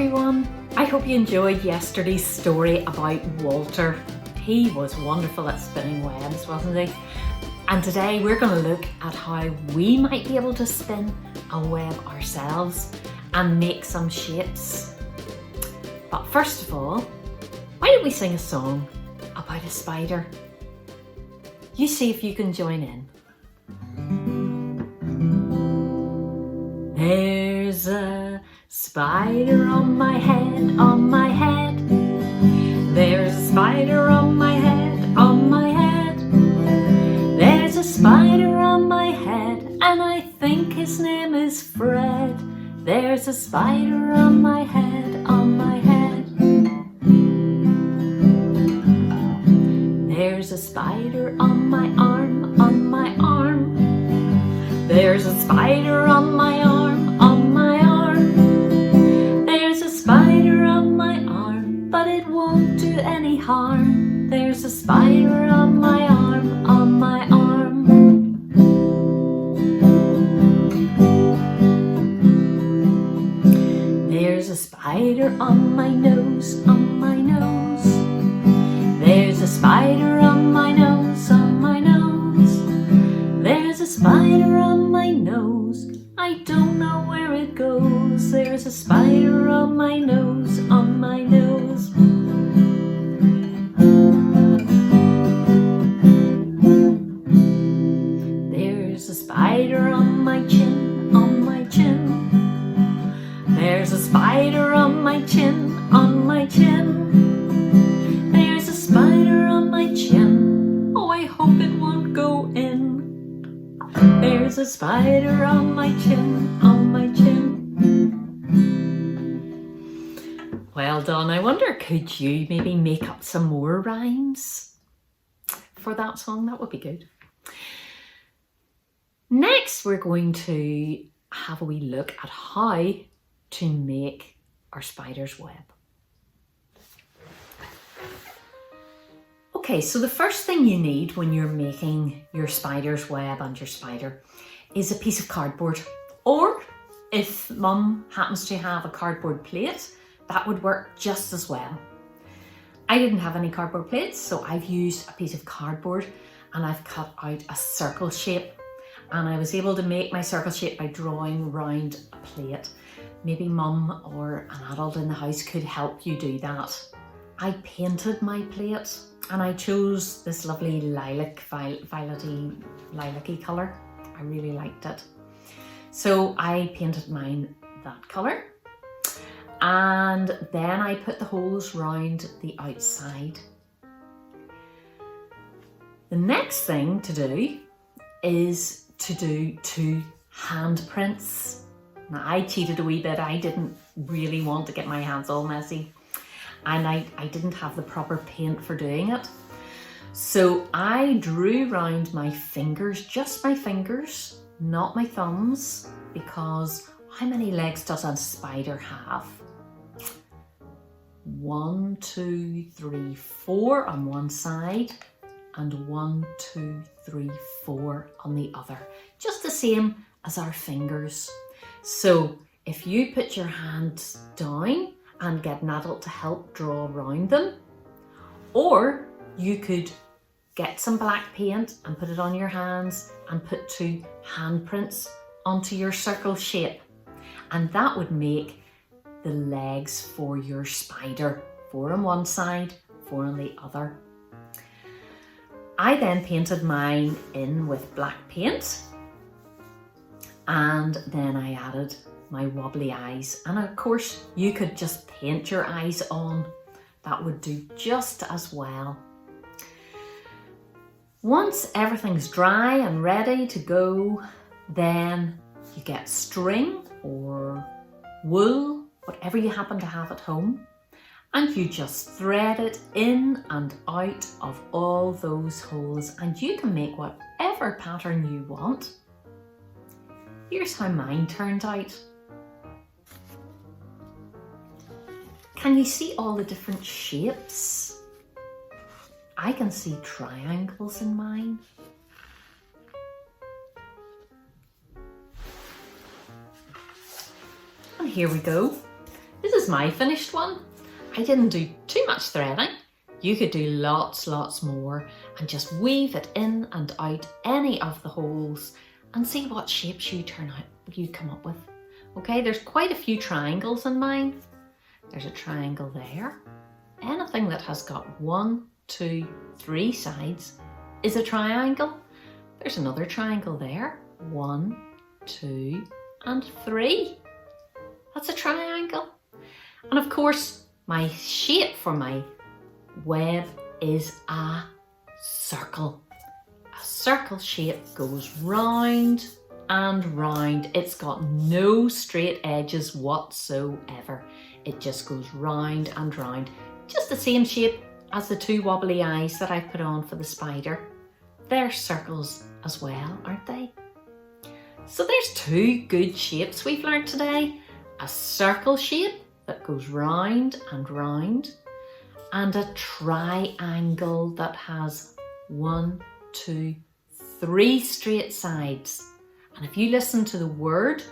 everyone. I hope you enjoyed yesterday's story about Walter. He was wonderful at spinning webs, wasn't he? And today we're going to look at how we might be able to spin a web ourselves and make some shapes. But first of all, why don't we sing a song about a spider? You see if you can join in. There's a spider on my head, on my head. There's a spider on my head, on my head. There's a spider on my head, and I think his name is Fred. There's a spider on my head, on my head. There's a spider on my arm, on my arm. There's a spider on my arm, on my arm. There's a spider on my arm, but it won't do any harm. There's a spider on my arm, on my arm. There's a spider on my nose, on my nose. There's a spider on my nose, on my nose. There's a spider on my nose, I don't know where it goes. There's a spider on my nose, on my nose. There's a spider on my chin, on my chin. There's a spider on my chin, on my chin. There's a spider on my chin, oh I hope it won't go in. There's a spider on my chin, on my chin. Well done. I wonder, could you maybe make up some more rhymes for that song? That would be good. Next, we're going to have a wee look at how to make our spider's web. Okay, so the first thing you need when you're making your spider's web and your spider is a piece of cardboard, or if Mum happens to have a cardboard plate, that would work just as well. I didn't have any cardboard plates, so I've used a piece of cardboard and I've cut out a circle shape, and I was able to make my circle shape by drawing round a plate. Maybe Mum or an adult in the house could help you do that. I painted my plate and I chose this lovely lilac-y colour. I really liked it. So I painted mine that colour, and then I put the holes round the outside. The next thing to do is to do 2 handprints. Now I cheated a wee bit. I didn't really want to get my hands all messy, and I didn't have the proper paint for doing it. So I drew round my fingers, just my fingers, not my thumbs, because how many legs does a spider have? 1, 2, 3, 4 on one side, and 1, 2, 3, 4 on the other. Just the same as our fingers. So if you put your hands down and get an adult to help draw around them, or you could get some black paint and put it on your hands and put 2 handprints onto your circle shape, and that would make the legs for your spider, 4 on one side, 4 on the other. I then painted mine in with black paint, and then I added my wobbly eyes, and of course you could just paint your eyes on. That would do just as well. Once everything's dry and ready to go, then you get string or wool, whatever you happen to have at home, and you just thread it in and out of all those holes, and you can make whatever pattern you want. Here's how mine turned out. Can you see all the different shapes? I can see triangles in mine. And here we go. This is my finished one. I didn't do too much threading. You could do lots more and just weave it in and out any of the holes and see what shapes you come up with. Okay, there's quite a few triangles in mine. There's a triangle there. Anything that has got 1, 2, 3 sides is a triangle. There's another triangle there. 1, 2, and 3. That's a triangle. And of course, my shape for my web is a circle. A circle shape goes round and round. It's got no straight edges whatsoever. It just goes round and round. Just the same shape as the 2 wobbly eyes that I've put on for the spider. They're circles as well, aren't they? So there's 2 good shapes we've learned today. A circle shape that goes round and round, and a triangle that has 1, 2, 3 straight sides. And if you listen to the word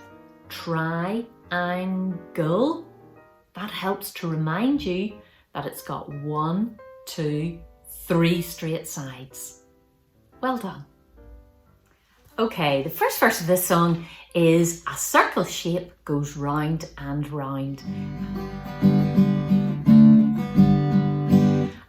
triangle, that helps to remind you that it's got 1, 2, 3 straight sides. Well done. Okay, the first verse of this song is a circle shape goes round and round.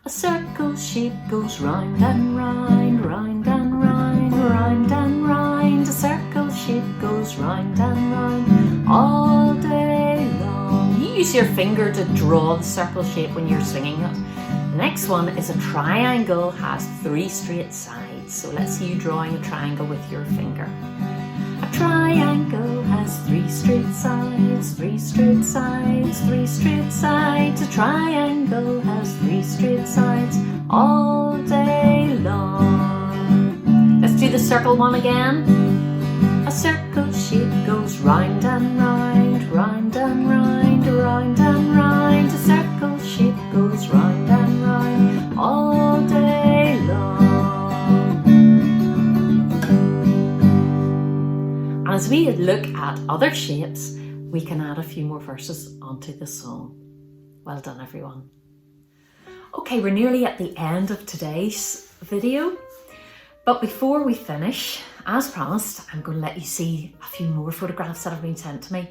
A circle shape goes round and round, round and round, round and round. A circle shape goes round and round all day long. You use your finger to draw the circle shape when you're singing it. The next one is a triangle, has 3 straight sides. So let's see you drawing a triangle with your finger. A triangle has 3 straight sides, 3 straight sides, 3 straight sides. A triangle has 3 straight sides all day long. Let's do the circle one again. A circle shape goes round and round, round and round, round and round. A circle shape goes round and round all day long. As we look at other shapes, we can add a few more verses onto the song. Well done, everyone. Okay, we're nearly at the end of today's video, but before we finish, as promised, I'm going to let you see a few more photographs that have been sent to me.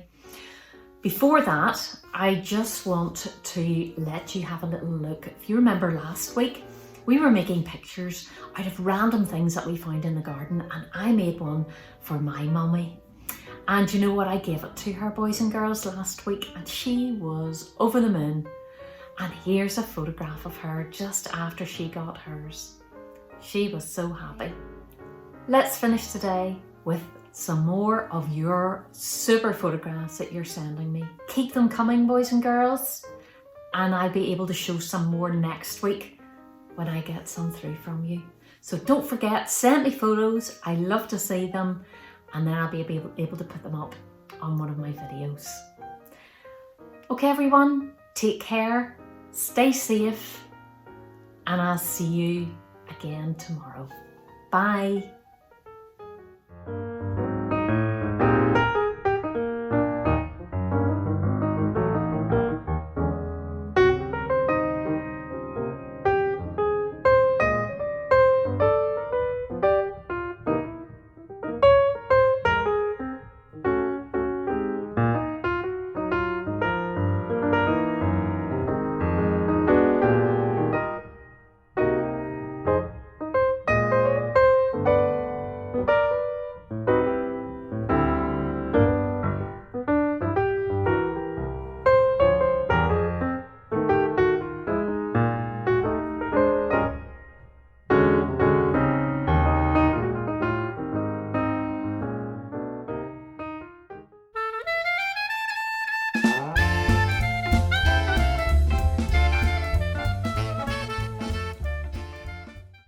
Before that, I just want to let you have a little look. If you remember last week, we were making pictures out of random things that we found in the garden, and I made one for my mummy. And you know what? I gave it to her, boys and girls, last week, and she was over the moon. And here's a photograph of her just after she got hers. She was so happy. Let's finish today with some more of your super photographs that you're sending me. Keep them coming, boys and girls, and I'll be able to show some more next week when I get some through from you. So don't forget, send me photos. I love to see them, and then I'll be able to put them up on one of my videos. Okay, everyone, take care, stay safe, and I'll see you again tomorrow. Bye.